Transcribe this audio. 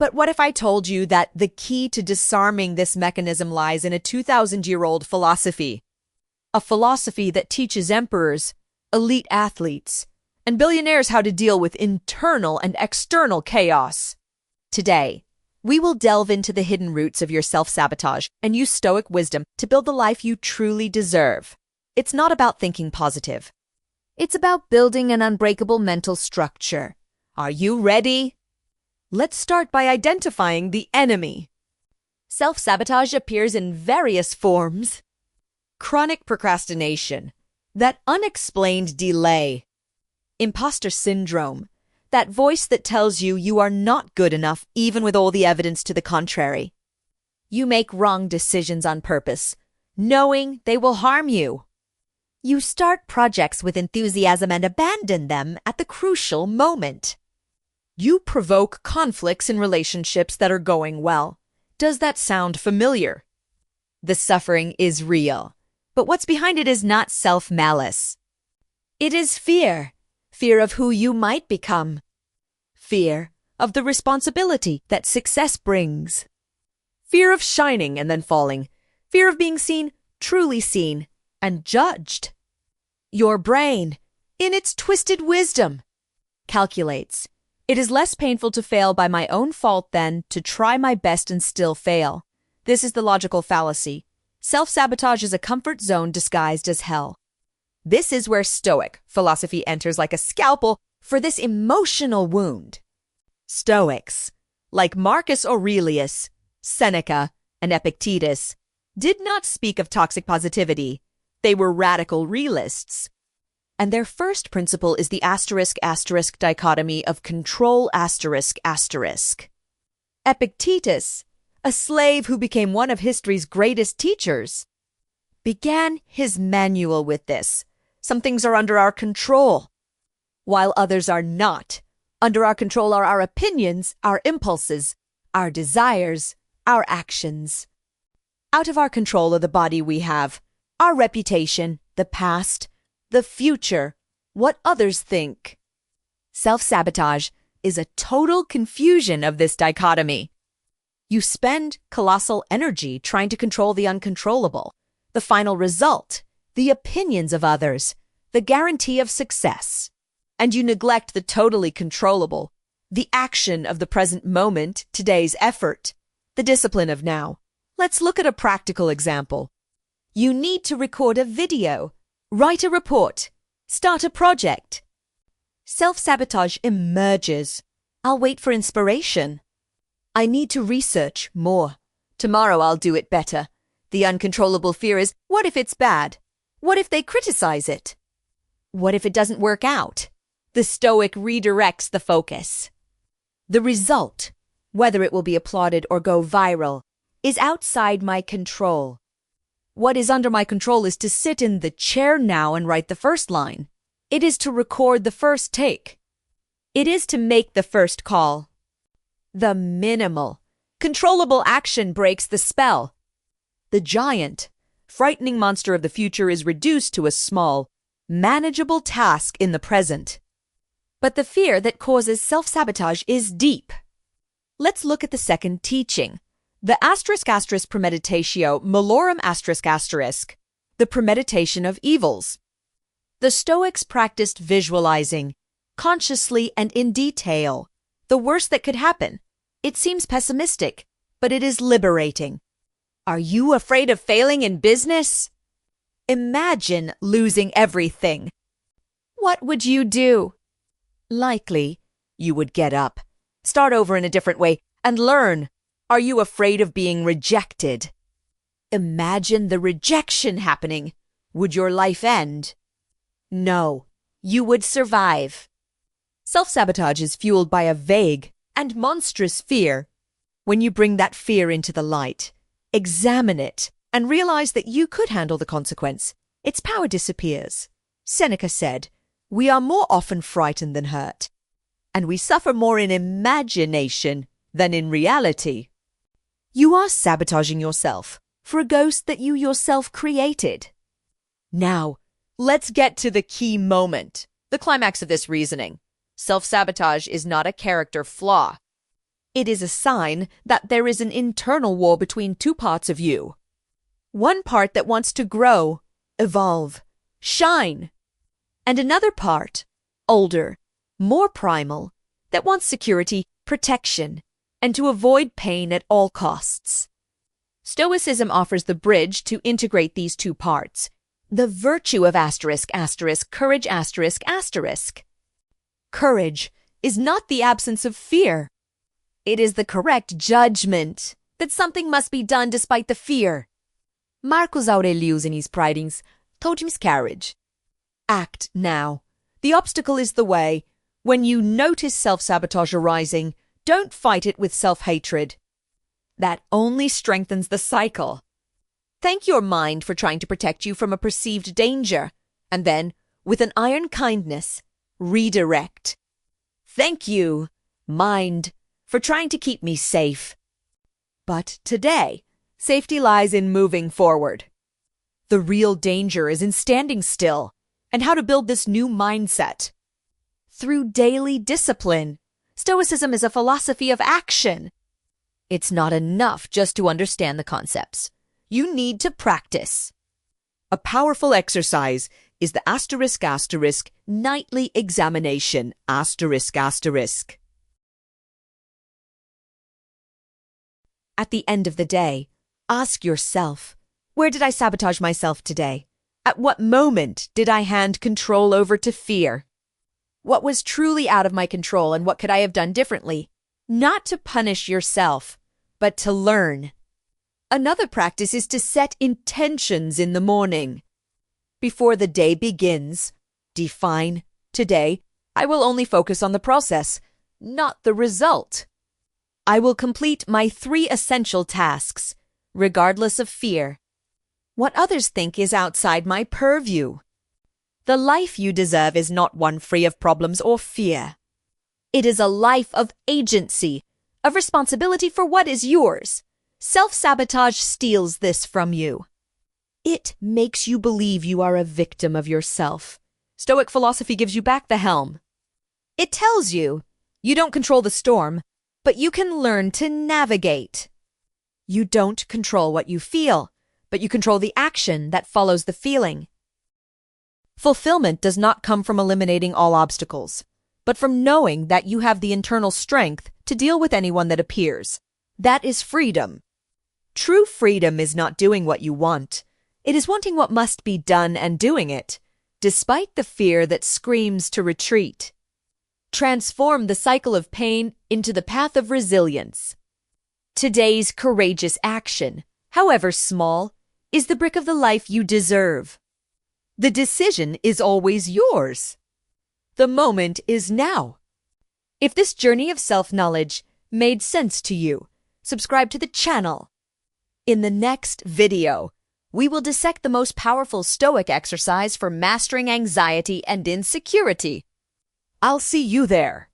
But what if I told you that the key to disarming this mechanism lies in a 2,000-year-old philosophy? A philosophy that teaches emperors, elite athletes, and billionaires how to deal with internal and external chaos. Today, we will delve into the hidden roots of your self-sabotage and use Stoic wisdom to build the life you truly deserve. It's not about thinking positive. It's about building an unbreakable mental structure. Are you ready? Let's start by identifying the enemy. Self-sabotage appears in various forms. Chronic procrastination, that unexplained delay. Imposter syndrome, that voice that tells you you are not good enough even with all the evidence to the contrary. You make wrong decisions on purpose, knowing they will harm you. You start projects with enthusiasm and abandon them at the crucial moment. You provoke conflicts in relationships that are going well. Does that sound familiar? The suffering is real, but what's behind it is not self-malice. It is fear. Fear of who you might become. Fear of the responsibility that success brings. Fear of shining and then falling. Fear of being seen, truly seen, and judged. Your brain, in its twisted wisdom, calculates. It is less painful to fail by my own fault than to try my best and still fail. This is the logical fallacy. Self-sabotage is a comfort zone disguised as hell. This is where Stoic philosophy enters like a scalpel for this emotional wound. Stoics, like Marcus Aurelius, Seneca, and Epictetus, did not speak of toxic positivity. They were radical realists. And their first principle is the *** dichotomy of control ***. Epictetus, a slave who became one of history's greatest teachers, began his manual with this. Some things are under our control, while others are not. Under our control are our opinions, our impulses, our desires, our actions. Out of our control are the body we have, our reputation, the past, the future, what others think. Self-sabotage is a total confusion of this dichotomy. You spend colossal energy trying to control the uncontrollable, the final result, the opinions of others, the guarantee of success. And you neglect the totally controllable, the action of the present moment, today's effort, the discipline of now. Let's look at a practical example. You need to record a video, write a report, start a project. Self-sabotage emerges. I'll wait for inspiration. I need to research more. Tomorrow I'll do it better. The uncontrollable fear is, what if it's bad? What if they criticize it? What if it doesn't work out? The Stoic redirects the focus. The result, whether it will be applauded or go viral, is outside my control. What is under my control is to sit in the chair now and write the first line. It is to record the first take. It is to make the first call. The minimal, controllable action breaks the spell. The giant, frightening monster of the future is reduced to a small, manageable task in the present. But the fear that causes self-sabotage is deep. Let's look at the second teaching. The ** premeditatio malorum **, the premeditation of evils. The Stoics practiced visualizing, consciously and in detail, the worst that could happen. It seems pessimistic, but it is liberating. Are you afraid of failing in business? Imagine losing everything. What would you do? Likely, you would get up, start over in a different way, and learn. Are you afraid of being rejected? Imagine the rejection happening. Would your life end? No, you would survive. Self-sabotage is fueled by a vague and monstrous fear. When you bring that fear into the light, examine it, and realize that you could handle the consequence, its power disappears. Seneca said, "We are more often frightened than hurt, and we suffer more in imagination than in reality." You are sabotaging yourself for a ghost that you yourself created. Now, let's get to the key moment, the climax of this reasoning. Self-sabotage is not a character flaw. It is a sign that there is an internal war between two parts of you. One part that wants to grow, evolve, shine, and another part, older, more primal, that wants security, protection, and to avoid pain at all costs. Stoicism offers the bridge to integrate these two parts, the virtue of courage Courage is not the absence of fear. It is the correct judgment that something must be done despite the fear. Marcus Aurelius in his writings told him courage. Act now. The obstacle is the way. When you notice self-sabotage arising, don't fight it with self-hatred. That only strengthens the cycle. Thank your mind for trying to protect you from a perceived danger, and then, with an iron kindness, redirect. Thank you, mind, for trying to keep me safe. But today, safety lies in moving forward. The real danger is in standing still, and how to build this new mindset. Through daily discipline, Stoicism is a philosophy of action. It's not enough just to understand the concepts. You need to practice. A powerful exercise is the nightly examination At the end of the day, ask yourself, where did I sabotage myself today? At what moment did I hand control over to fear? What was truly out of my control and what could I have done differently? Not to punish yourself, but to learn. Another practice is to set intentions in the morning. Before the day begins, define, today, I will only focus on the process, not the result. I will complete my 3 essential tasks, regardless of fear. What others think is outside my purview. The life you deserve is not one free of problems or fear. It is a life of agency, of responsibility for what is yours. Self-sabotage steals this from you. It makes you believe you are a victim of yourself. Stoic philosophy gives you back the helm. It tells you, you don't control the storm, but you can learn to navigate. You don't control what you feel, but you control the action that follows the feeling. Fulfillment does not come from eliminating all obstacles, but from knowing that you have the internal strength to deal with anyone that appears. That is freedom. True freedom is not doing what you want. It is wanting what must be done and doing it, despite the fear that screams to retreat. Transform the cycle of pain into the path of resilience. Today's courageous action, however small, is the brick of the life you deserve. The decision is always yours. The moment is now. If this journey of self-knowledge made sense to you, subscribe to the channel. In the next video, we will dissect the most powerful Stoic exercise for mastering anxiety and insecurity. I'll see you there.